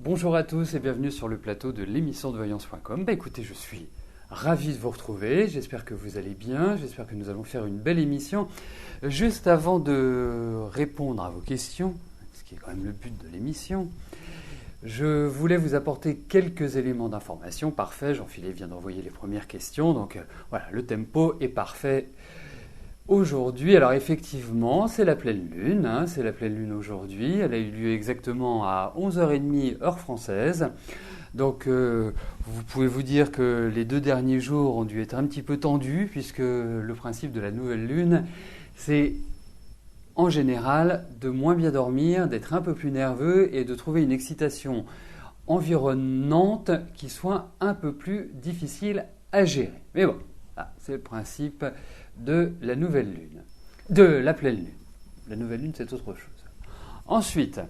Bonjour à tous et bienvenue sur le plateau de l'émission de voyance.com. Écoutez, je suis ravi de vous retrouver, j'espère que vous allez bien, j'espère que nous allons faire une belle émission. Juste avant de répondre à vos questions, ce qui est quand même le but de l'émission, je voulais vous apporter quelques éléments d'information. Parfait, Jean-Philippe vient d'envoyer les premières questions, donc voilà, le tempo est parfait. Aujourd'hui, alors effectivement, c'est la pleine lune, c'est la pleine lune aujourd'hui, elle a eu lieu exactement à 11h30 heure française. Donc vous pouvez vous dire que les 2 derniers jours ont dû être un petit peu tendus, puisque le principe de la nouvelle lune, c'est en général de moins bien dormir, d'être un peu plus nerveux et de trouver une excitation environnante qui soit un peu plus difficile à gérer. Mais bon, c'est le principe de la nouvelle lune, de la pleine lune. La nouvelle lune, c'est autre chose. Ensuite,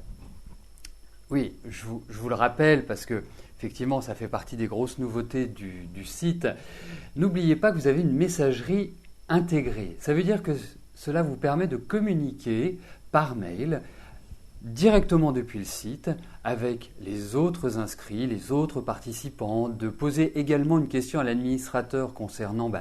oui, je vous le rappelle parce que effectivement, ça fait partie des grosses nouveautés du site. N'oubliez pas que vous avez une messagerie intégrée. Ça veut dire que cela vous permet de communiquer par mail directement depuis le site avec les autres inscrits, les autres participants, de poser également une question à l'administrateur concernant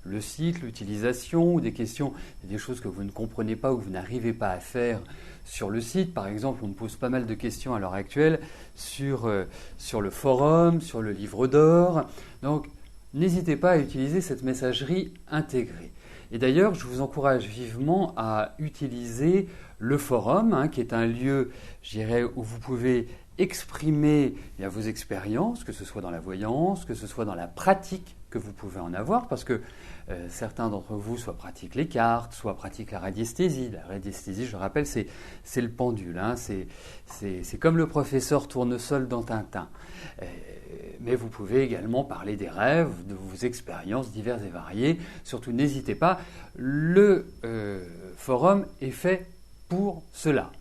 le site, l'utilisation, ou des questions, des choses que vous ne comprenez pas ou que vous n'arrivez pas à faire sur le site. Par exemple, on me pose pas mal de questions à l'heure actuelle sur le forum, sur le livre d'or. Donc, n'hésitez pas à utiliser cette messagerie intégrée. Et d'ailleurs, je vous encourage vivement à utiliser le forum, qui est un lieu, je dirais, où vous pouvez exprimer vos expériences, que ce soit dans la voyance, que ce soit dans la pratique que vous pouvez en avoir, parce que certains d'entre vous soit pratiquent les cartes, soit pratiquent la radiesthésie. La radiesthésie, je rappelle, c'est le pendule, c'est comme le professeur Tournesol dans Tintin. Mais vous pouvez également parler des rêves, de vos expériences diverses et variées. Surtout, n'hésitez pas, le forum est fait pour cela.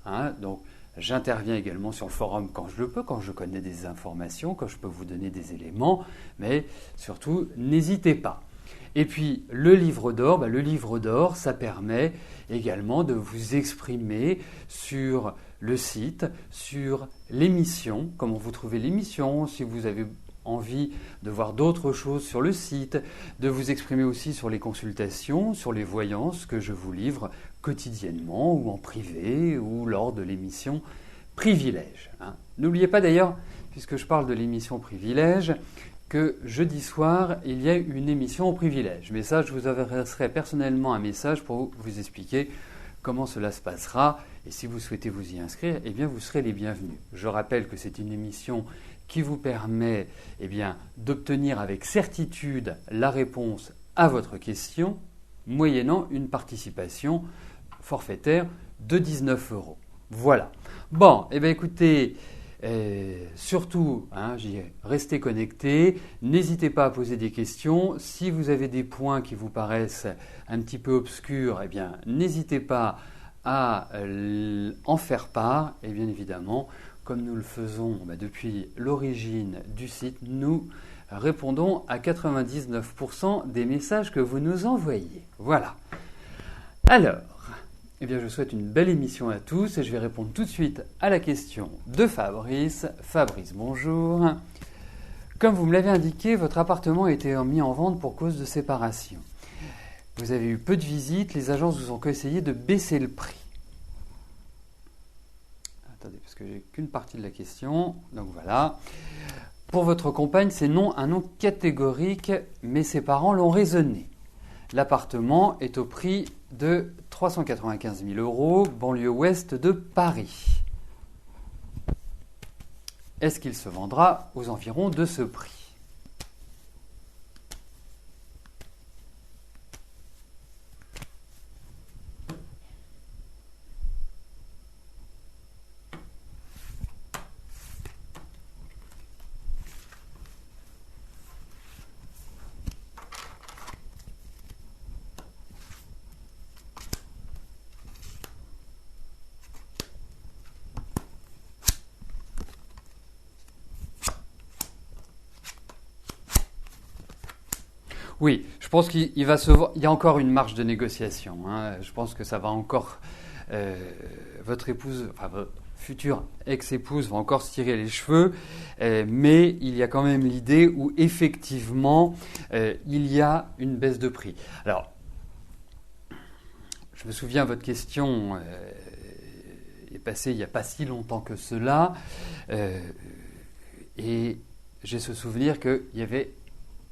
Donc, j'interviens également sur le forum quand je le peux, quand je connais des informations, quand je peux vous donner des éléments, mais surtout, n'hésitez pas. Et puis, le livre d'or, ça permet également de vous exprimer sur le site, sur l'émission, comment vous trouvez l'émission, si vous avez envie de voir d'autres choses sur le site, de vous exprimer aussi sur les consultations, sur les voyances que je vous livre quotidiennement ou en privé ou lors de l'émission Privilège. N'oubliez pas d'ailleurs, puisque je parle de l'émission Privilège, que jeudi soir, il y a une émission au Privilège. Mais ça, je vous adresserai personnellement un message pour vous expliquer comment cela se passera. Et si vous souhaitez vous y inscrire, vous serez les bienvenus. Je rappelle que c'est une émission qui vous permet d'obtenir avec certitude la réponse à votre question, moyennant une participation forfaitaire de 19 €. Voilà. Bon, écoutez, surtout, restez connectés, n'hésitez pas à poser des questions. Si vous avez des points qui vous paraissent un petit peu obscurs, n'hésitez pas à en faire part. Et bien évidemment, comme nous le faisons depuis l'origine du site, nous répondons à 99% des messages que vous nous envoyez. Voilà. Alors, je souhaite une belle émission à tous et je vais répondre tout de suite à la question de Fabrice. Fabrice, bonjour. Comme vous me l'avez indiqué, votre appartement a été mis en vente pour cause de séparation. Vous avez eu peu de visites, les agences vous ont conseillé de baisser le prix. Attendez, parce que j'ai qu'une partie de la question. Donc voilà. Pour votre compagne, c'est non, un non catégorique, mais ses parents l'ont raisonné. L'appartement est au prix de 395 000 €, banlieue ouest de Paris. Est-ce qu'il se vendra aux environs de ce prix ? Oui, je pense qu'il y a encore une marge de négociation. Je pense que ça va encore votre épouse, future ex-épouse va encore se tirer les cheveux, mais il y a quand même l'idée où effectivement il y a une baisse de prix. Alors, je me souviens, votre question est passée il n'y a pas si longtemps que cela, et j'ai ce souvenir qu'il y avait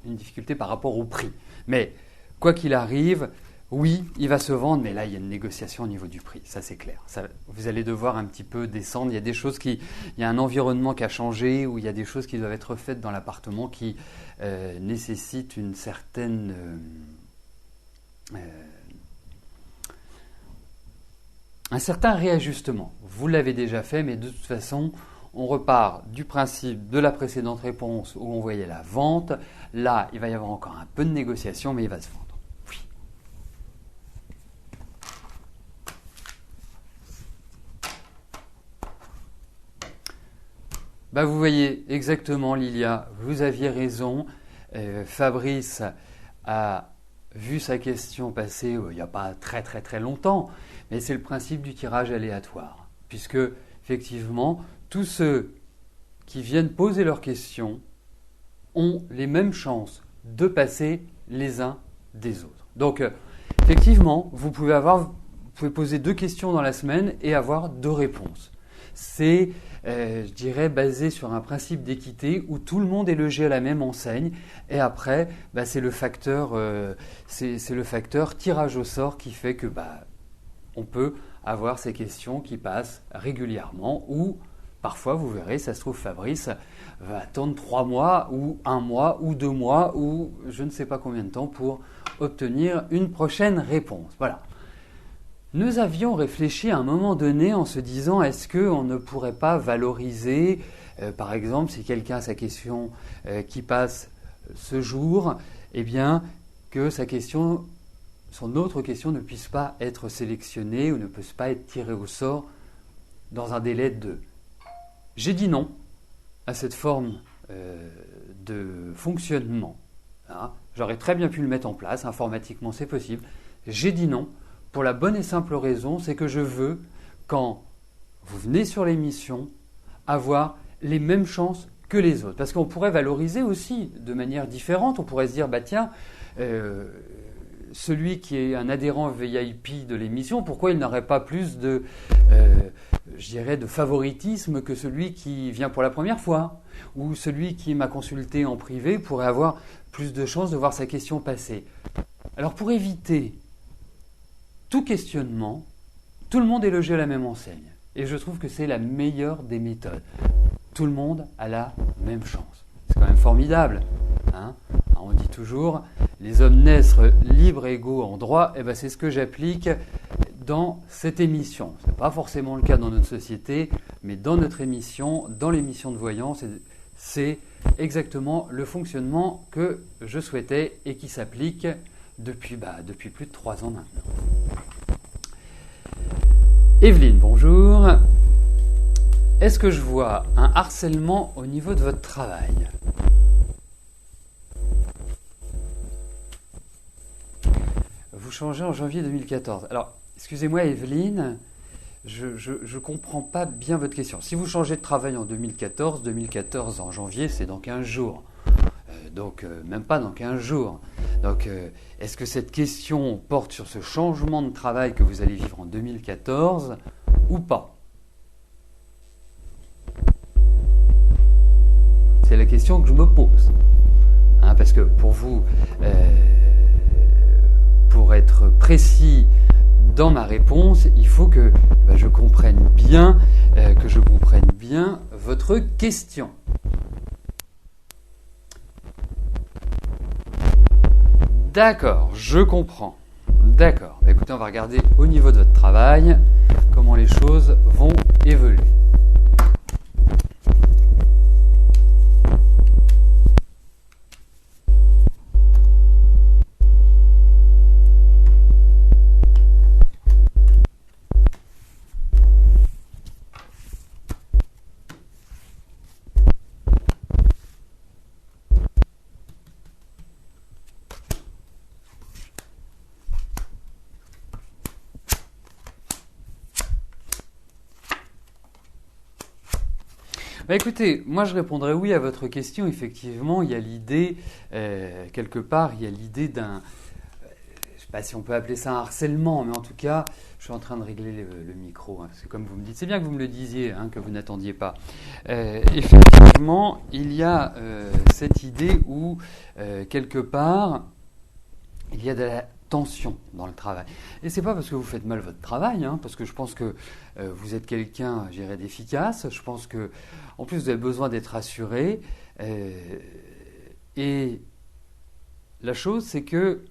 une difficulté par rapport au prix. Mais quoi qu'il arrive, oui, il va se vendre, mais là, il y a une négociation au niveau du prix, ça c'est clair. Ça, vous allez devoir un petit peu descendre. Il y a des choses il y a un environnement qui a changé, ou il y a des choses qui doivent être faites dans l'appartement qui nécessitent une certaine... un certain réajustement. Vous l'avez déjà fait, mais de toute façon, on repart du principe de la précédente réponse où on voyait la vente. Là, il va y avoir encore un peu de négociation, mais il va se vendre. Oui. Vous voyez exactement, Lilia, vous aviez raison. Fabrice a vu sa question passer il n'y a pas très très très longtemps, mais c'est le principe du tirage aléatoire, puisque effectivement, tous ceux qui viennent poser leurs questions ont les mêmes chances de passer les uns des autres. Donc, effectivement, vous pouvez poser 2 questions dans la semaine et avoir 2 réponses. C'est, je dirais, basé sur un principe d'équité où tout le monde est logé à la même enseigne. Et après, c'est le facteur tirage au sort qui fait que on peut avoir ces questions qui passent régulièrement ou parfois, vous verrez, ça se trouve, Fabrice va attendre 3 mois ou 1 mois ou 2 mois ou je ne sais pas combien de temps pour obtenir une prochaine réponse. Voilà. Nous avions réfléchi à un moment donné en se disant est-ce qu'on ne pourrait pas valoriser, par exemple, si quelqu'un a sa question qui passe ce jour, eh bien, que son autre question ne puisse pas être sélectionnée ou ne puisse pas être tirée au sort dans un délai de... J'ai dit non à cette forme de fonctionnement. Hein. J'aurais très bien pu le mettre en place, informatiquement c'est possible. J'ai dit non pour la bonne et simple raison, c'est que je veux, quand vous venez sur l'émission, avoir les mêmes chances que les autres. Parce qu'on pourrait valoriser aussi de manière différente. On pourrait se dire, tiens, celui qui est un adhérent VIP de l'émission, pourquoi il n'aurait pas plus de favoritisme que celui qui vient pour la première fois, ou celui qui m'a consulté en privé pourrait avoir plus de chances de voir sa question passer. Alors pour éviter tout questionnement, tout le monde est logé à la même enseigne. Et je trouve que c'est la meilleure des méthodes. Tout le monde a la même chance. C'est quand même formidable. Hein ? On dit toujours, les hommes naissent libres et égaux en droit. Et c'est ce que j'applique dans cette émission. Ce n'est pas forcément le cas dans notre société, mais dans notre émission, dans l'émission de voyance, c'est exactement le fonctionnement que je souhaitais et qui s'applique depuis plus de 3 ans maintenant. Evelyne, bonjour. Est-ce que je vois un harcèlement au niveau de votre travail ? Vous changez en janvier 2014. Alors, excusez-moi Evelyne, je ne comprends pas bien votre question. Si vous changez de travail en 2014 en janvier, c'est dans 15 jours. Donc, même pas dans 15 jours. Donc, est-ce que cette question porte sur ce changement de travail que vous allez vivre en 2014 ou pas ? C'est la question que je me pose. Hein, parce que pour vous, pour être précis dans ma réponse, il faut que je comprenne bien votre question. D'accord, je comprends. D'accord. Écoutez, on va regarder au niveau de votre travail comment les choses vont évoluer. Bah écoutez, moi je répondrai oui à votre question. Effectivement, il y a l'idée, quelque part, il y a l'idée d'un, je ne sais pas si on peut appeler ça un harcèlement, mais en tout cas, je suis en train de régler le micro, hein, parce que comme vous me dites, c'est bien que vous me le disiez, hein, que vous n'attendiez pas. Effectivement, il y a cette idée où, quelque part, il y a de la tension dans le travail. Et c'est pas parce que vous faites mal votre travail, hein, parce que je pense que vous êtes quelqu'un, je dirais, d'efficace. Je pense que, en plus, vous avez besoin d'être rassuré. Et la chose, c'est que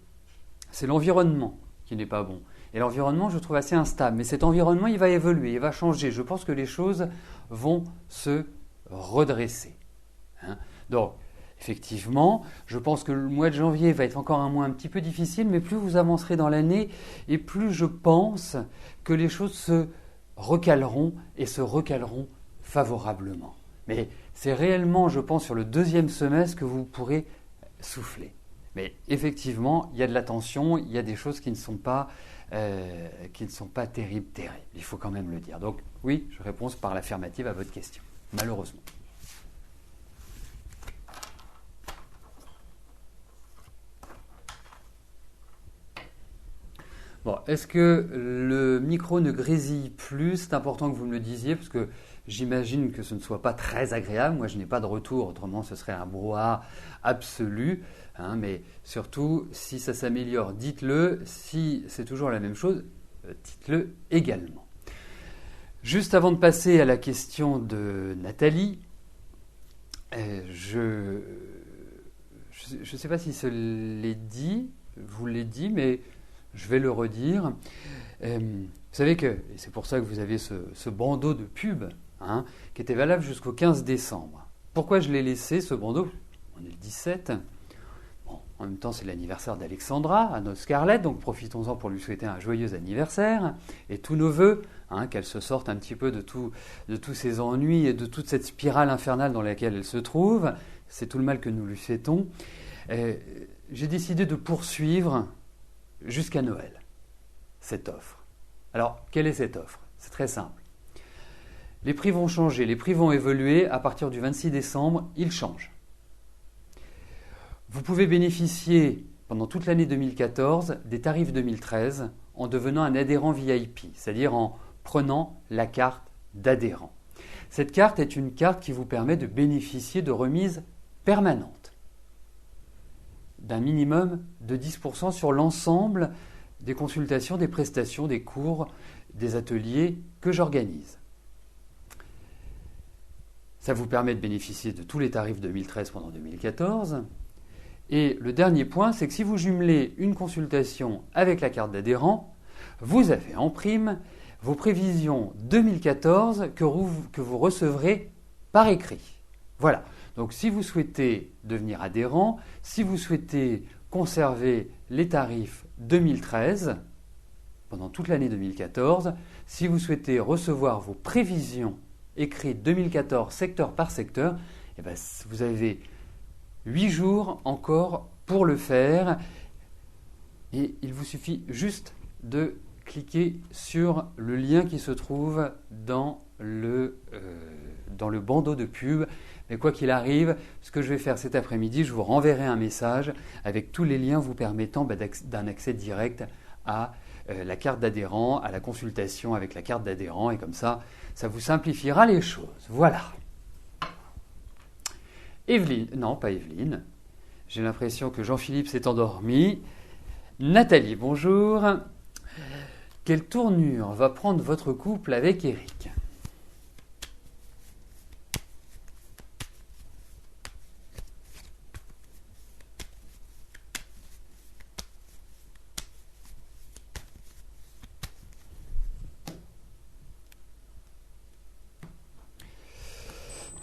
c'est l'environnement qui n'est pas bon. Et l'environnement, je trouve assez instable. Mais cet environnement, il va évoluer, il va changer. Je pense que les choses vont se redresser. Hein. Donc, effectivement, je pense que le mois de janvier va être encore un mois un petit peu difficile, mais plus vous avancerez dans l'année, et plus je pense que les choses se recaleront et se recaleront favorablement. Mais c'est réellement, je pense, sur le deuxième semestre que vous pourrez souffler. Mais effectivement, il y a de la tension, il y a des choses qui ne sont pas terribles. Il faut quand même le dire. Donc oui, je réponds par l'affirmative à votre question, malheureusement. Bon, est-ce que le micro ne grésille plus? C'est important que vous me le disiez, parce que j'imagine que ce ne soit pas très agréable. Moi, je n'ai pas de retour, autrement ce serait un brouhaha absolu. Hein, mais surtout, si ça s'améliore, dites-le. Si c'est toujours la même chose, dites-le également. Juste avant de passer à la question de Nathalie, je ne sais pas si vous l'ai dit, mais je vais le redire. Vous savez que, et c'est pour ça que vous avez ce bandeau de pub, hein, qui était valable jusqu'au 15 décembre. Pourquoi je l'ai laissé, ce bandeau? On est le 17. Bon, en même temps, c'est l'anniversaire d'Alexandra, à notre Scarlett, donc profitons-en pour lui souhaiter un joyeux anniversaire. Et tous nos vœux, hein, qu'elle se sorte un petit peu de tous ses ennuis et de toute cette spirale infernale dans laquelle elle se trouve. C'est tout le mal que nous lui souhaitons. J'ai décidé de poursuivre jusqu'à Noël cette offre. Alors, quelle est cette offre? C'est très simple. Les prix vont changer, les prix vont évoluer. À partir du 26 décembre, ils changent. Vous pouvez bénéficier pendant toute l'année 2014 des tarifs 2013 en devenant un adhérent VIP, c'est-à-dire en prenant la carte d'adhérent. Cette carte est une carte qui vous permet de bénéficier de remises permanentes, d'un minimum de 10% sur l'ensemble des consultations, des prestations, des cours, des ateliers que j'organise. Ça vous permet de bénéficier de tous les tarifs 2013 pendant 2014. Et le dernier point, c'est que si vous jumelez une consultation avec la carte d'adhérent, vous avez en prime vos prévisions 2014 que vous recevrez par écrit. Voilà. Donc si vous souhaitez devenir adhérent, si vous souhaitez conserver les tarifs 2013 pendant toute l'année 2014, si vous souhaitez recevoir vos prévisions écrites 2014 secteur par secteur, eh bien, vous avez 8 jours encore pour le faire. Et il vous suffit juste de cliquer sur le lien qui se trouve dans le bandeau de pub. Mais quoi qu'il arrive, ce que je vais faire cet après-midi, je vous renverrai un message avec tous les liens vous permettant d'un accès direct à la carte d'adhérent, à la consultation avec la carte d'adhérent. Et comme ça, ça vous simplifiera les choses. Voilà. Evelyne, non pas Evelyne, j'ai l'impression que Jean-Philippe s'est endormi. Nathalie, bonjour. Quelle tournure va prendre votre couple avec Eric?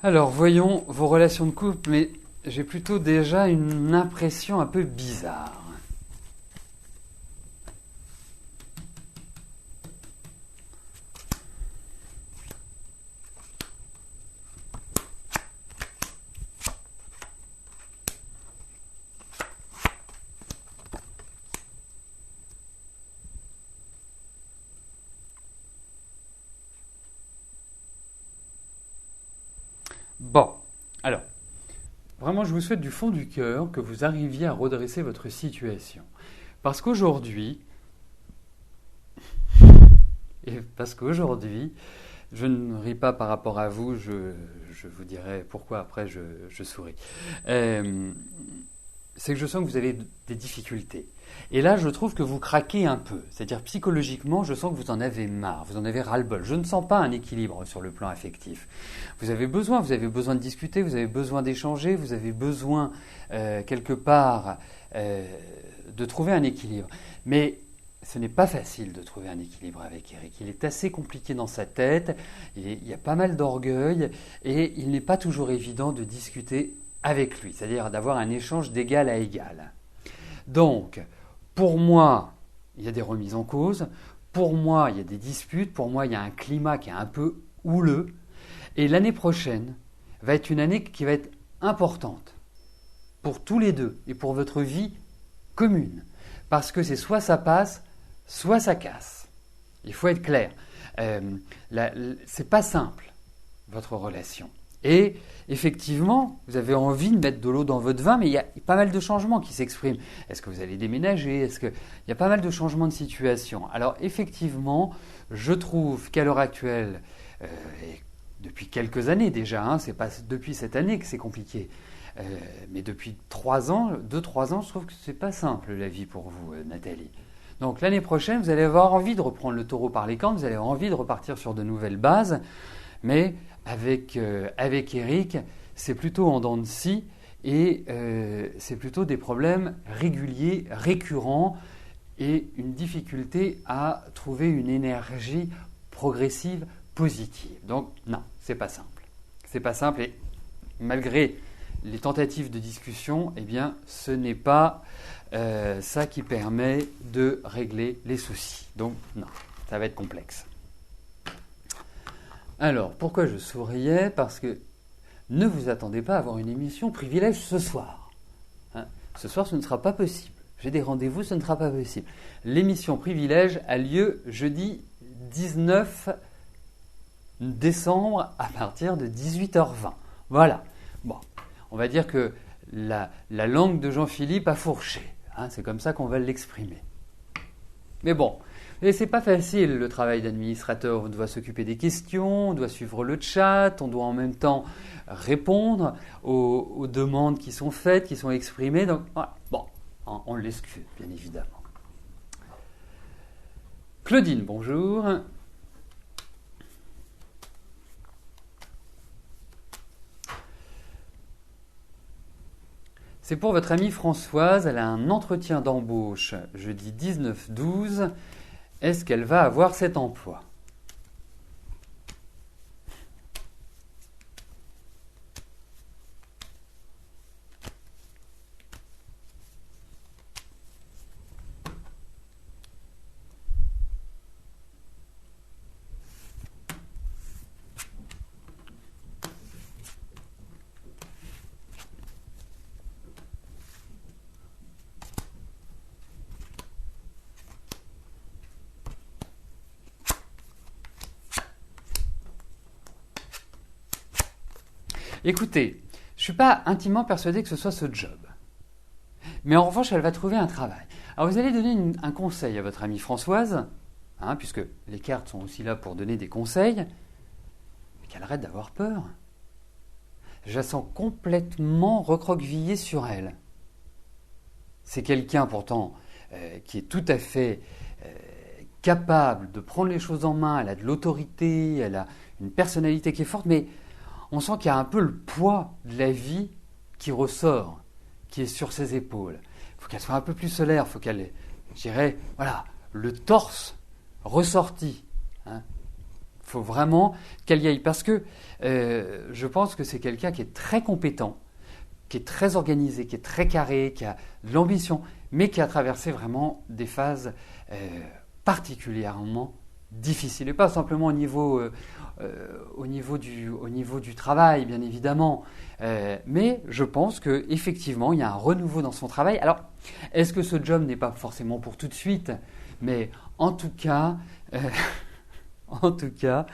Alors, voyons vos relations de couple, mais j'ai plutôt déjà une impression un peu bizarre. Bon, alors, vraiment, je vous souhaite du fond du cœur que vous arriviez à redresser votre situation. Parce qu'aujourd'hui, je ne ris pas par rapport à vous, je vous dirai pourquoi après je souris. C'est que je sens que vous avez des difficultés. Et là, je trouve que vous craquez un peu. C'est-à-dire, psychologiquement, je sens que vous en avez marre, vous en avez ras-le-bol. Je ne sens pas un équilibre sur le plan affectif. Vous avez besoin de discuter, vous avez besoin d'échanger, vous avez besoin, quelque part, de trouver un équilibre. Mais ce n'est pas facile de trouver un équilibre avec Eric. Il est assez compliqué dans sa tête, il y a pas mal d'orgueil, et il n'est pas toujours évident de discuter avec lui, c'est-à-dire d'avoir un échange d'égal à égal. Donc, pour moi, il y a des remises en cause, pour moi, il y a des disputes, pour moi, il y a un climat qui est un peu houleux, et l'année prochaine va être une année qui va être importante pour tous les deux et pour votre vie commune, parce que c'est soit ça passe, soit ça casse. Il faut être clair. C'est pas simple, votre relation. Et effectivement, vous avez envie de mettre de l'eau dans votre vin, mais il y a pas mal de changements qui s'expriment. Est-ce que vous allez déménager? Il y a pas mal de changements de situation. Alors effectivement, je trouve qu'à l'heure actuelle, et depuis quelques années déjà, c'est pas depuis cette année que c'est compliqué, mais depuis 2-3 ans, je trouve que c'est pas simple la vie pour vous, Nathalie. Donc l'année prochaine, vous allez avoir envie de reprendre le taureau par les cornes, vous allez avoir envie de repartir sur de nouvelles bases, mais avec Eric, c'est plutôt en dents de scie et c'est plutôt des problèmes réguliers, récurrents et une difficulté à trouver une énergie progressive, positive. Donc non, c'est pas simple. C'est pas simple et malgré les tentatives de discussion, eh bien, ce n'est pas ça qui permet de régler les soucis. Donc non, ça va être complexe. Alors, pourquoi je souriais? Parce que ne vous attendez pas à avoir une émission privilège ce soir. Hein, ce soir, ce ne sera pas possible. J'ai des rendez-vous, ce ne sera pas possible. L'émission privilège a lieu jeudi 19 décembre à partir de 18h20. Voilà. Bon, on va dire que la langue de Jean-Philippe a fourché. Hein, c'est comme ça qu'on va l'exprimer. Mais bon, et c'est pas facile le travail d'administrateur. On doit s'occuper des questions, on doit suivre le chat, on doit en même temps répondre aux demandes qui sont faites, qui sont exprimées. Donc voilà, bon, on l'excuse bien évidemment. Claudine, bonjour. C'est pour votre amie Françoise, elle a un entretien d'embauche jeudi 19-12. Est-ce qu'elle va avoir cet emploi? Écoutez, je ne suis pas intimement persuadé que ce soit ce job. Mais en revanche, elle va trouver un travail. Alors vous allez donner un conseil à votre amie Françoise, hein, puisque les cartes sont aussi là pour donner des conseils, mais qu'elle arrête d'avoir peur. Je la sens complètement recroquevillée sur elle. C'est quelqu'un pourtant qui est tout à fait capable de prendre les choses en main, elle a de l'autorité, elle a une personnalité qui est forte, mais on sent qu'il y a un peu le poids de la vie qui ressort, qui est sur ses épaules. Il faut qu'elle soit un peu plus solaire, il faut qu'elle ait, je dirais, voilà, le torse ressorti. Hein. Il faut vraiment qu'elle y aille, parce que je pense que c'est quelqu'un qui est très compétent, qui est très organisé, qui est très carré, qui a de l'ambition, mais qui a traversé vraiment des phases particulièrement difficiles, et pas simplement au niveau du travail, bien évidemment. Mais je pense qu'effectivement, il y a un renouveau dans son travail. Alors, est-ce que ce job n'est pas forcément pour tout de suite? Mais en tout cas, En tout cas,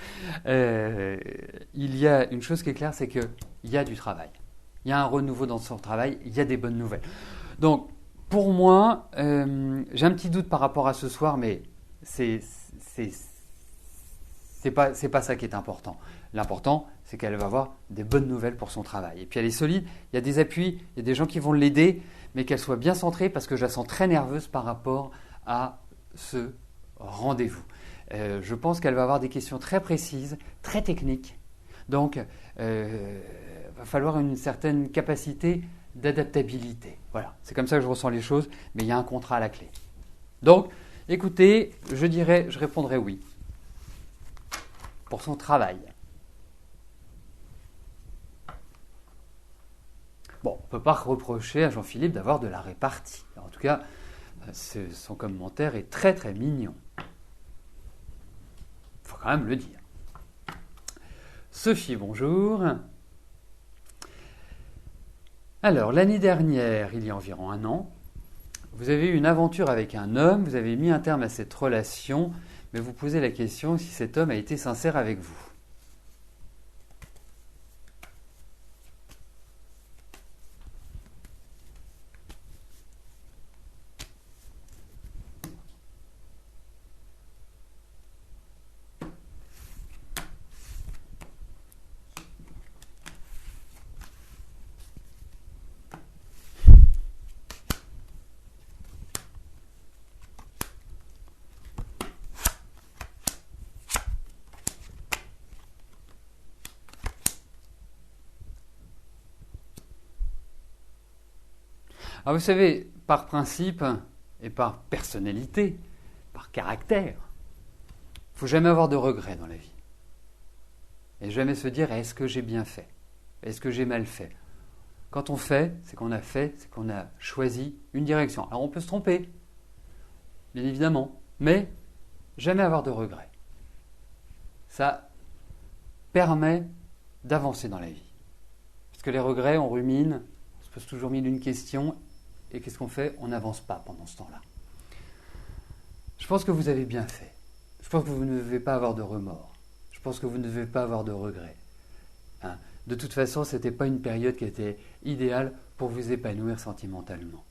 il y a une chose qui est claire, c'est qu'il y a du travail. Il y a un renouveau dans son travail, il y a des bonnes nouvelles. Donc, pour moi, j'ai un petit doute par rapport à ce soir, mais c'est pas ça qui est important. L'important, c'est qu'elle va avoir des bonnes nouvelles pour son travail. Et puis elle est solide, il y a des appuis, il y a des gens qui vont l'aider, mais qu'elle soit bien centrée parce que je la sens très nerveuse par rapport à ce rendez-vous. Je pense qu'elle va avoir des questions très précises, très techniques. Donc, va falloir une certaine capacité d'adaptabilité. Voilà, c'est comme ça que je ressens les choses, mais il y a un contrat à la clé. Donc, écoutez, je répondrai oui pour son travail. Bon, on ne peut pas reprocher à Jean-Philippe d'avoir de la répartie. En tout cas, son commentaire est très très mignon. Il faut quand même le dire. Sophie, bonjour. Alors, l'année dernière, il y a environ 1 an, vous avez eu une aventure avec un homme, vous avez mis un terme à cette relation, mais vous posez la question si cet homme a été sincère avec vous. Alors vous savez, par principe et par personnalité, par caractère, il ne faut jamais avoir de regrets dans la vie. Et jamais se dire est-ce que j'ai bien fait? Est-ce que j'ai mal fait? Quand on fait, c'est qu'on a choisi une direction. Alors on peut se tromper, bien évidemment, mais jamais avoir de regrets. Ça permet d'avancer dans la vie. Parce que les regrets, on rumine, on se pose toujours mille une questions. Et qu'est-ce qu'on fait? On n'avance pas pendant ce temps-là. Je pense que vous avez bien fait. Je pense que vous ne devez pas avoir de remords. Je pense que vous ne devez pas avoir de regrets. Hein? De toute façon, ce n'était pas une période qui était idéale pour vous épanouir sentimentalement.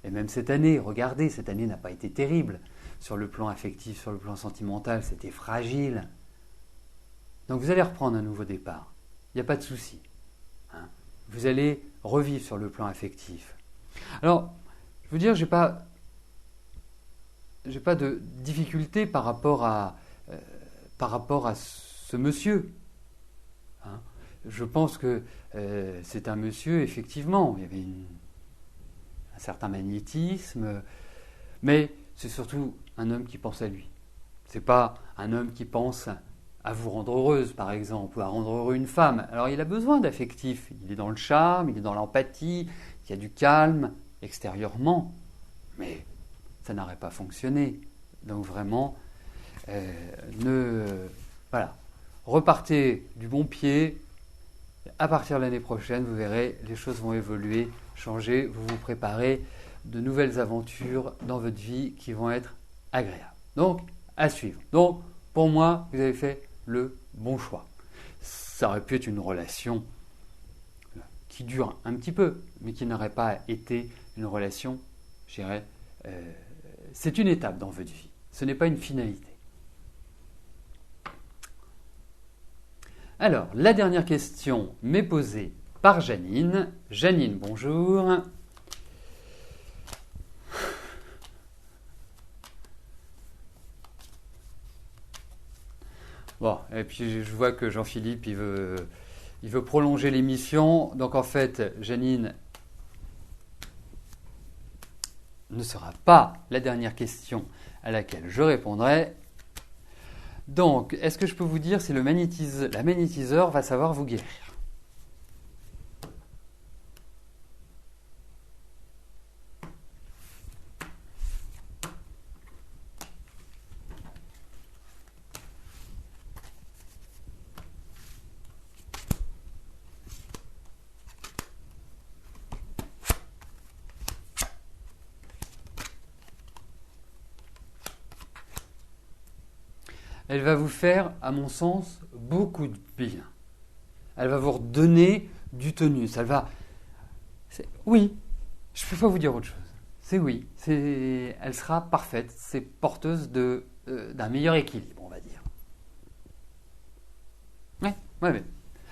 Et même cette année, regardez, cette année n'a pas été terrible. Sur le plan affectif, sur le plan sentimental, c'était fragile. Donc vous allez reprendre un nouveau départ. Il n'y a pas de souci. Hein? Vous allez revivre sur le plan affectif. Alors, je veux dire, j'ai pas de difficulté par rapport à ce monsieur. Hein. Je pense que c'est un monsieur, effectivement, il y avait un certain magnétisme, mais c'est surtout un homme qui pense à lui. C'est pas un homme qui pense à vous rendre heureuse, par exemple, ou à rendre heureux une femme. Alors, il a besoin d'affectif. Il est dans le charme, il est dans l'empathie. Il y a du calme extérieurement, mais ça n'aurait pas fonctionné. Donc vraiment, voilà, repartez du bon pied. À partir de l'année prochaine, vous verrez, les choses vont évoluer, changer. Vous vous préparez de nouvelles aventures dans votre vie qui vont être agréables. Donc, à suivre. Donc, pour moi, vous avez fait le bon choix. Ça aurait pu être une relation qui dure un petit peu, mais qui n'aurait pas été une relation, je dirais, c'est une étape dans votre vie. Ce n'est pas une finalité. Alors, la dernière question m'est posée par Janine. Janine, bonjour. Bon, et puis je vois que Jean-Philippe, il veut prolonger l'émission. Donc en fait, Janine ne sera pas la dernière question à laquelle je répondrai. Donc, est-ce que je peux vous dire si la magnétiseur va savoir vous guérir? elle va vous faire, à mon sens, beaucoup de bien. Elle va vous redonner du tonus. Oui, je ne peux pas vous dire autre chose. C'est oui. Elle sera parfaite. C'est porteuse d'un meilleur équilibre, on va dire. Ouais.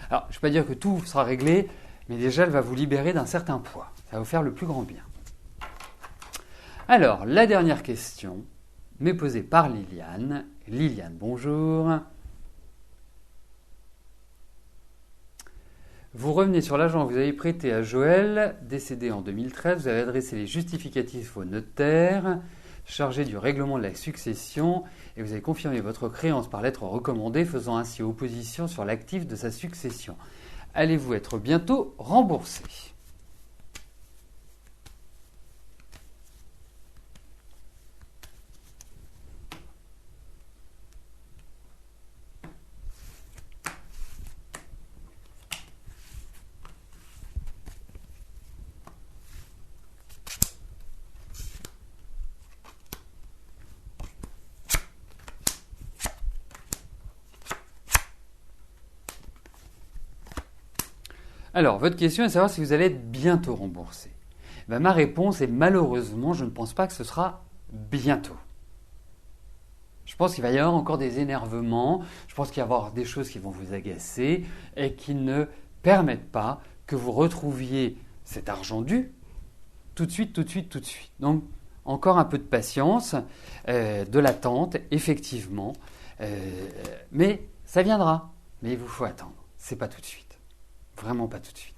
Alors, je ne vais pas dire que tout sera réglé, mais déjà, elle va vous libérer d'un certain poids. Ça va vous faire le plus grand bien. Alors, la dernière question m'est posée par Liliane. Liliane, bonjour. Vous revenez sur l'argent que vous avez prêté à Joël, décédé en 2013. Vous avez adressé les justificatifs au notaire, chargé du règlement de la succession, et vous avez confirmé votre créance par lettre recommandée, faisant ainsi opposition sur l'actif de sa succession. Allez-vous être bientôt remboursé ? Alors, votre question est de savoir si vous allez être bientôt remboursé. Ma réponse est malheureusement, je ne pense pas que ce sera bientôt. Je pense qu'il va y avoir encore des énervements, je pense qu'il va y avoir des choses qui vont vous agacer et qui ne permettent pas que vous retrouviez cet argent dû tout de suite. Donc, encore un peu de patience, de l'attente, effectivement, mais ça viendra. Mais il vous faut attendre, c'est pas tout de suite. Vraiment pas tout de suite.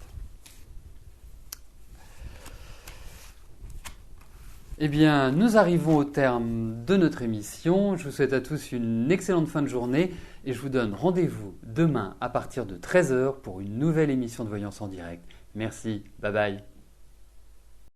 Eh bien, nous arrivons au terme de notre émission. Je vous souhaite à tous une excellente fin de journée et je vous donne rendez-vous demain à partir de 13h pour une nouvelle émission de Voyance en direct. Merci, bye bye.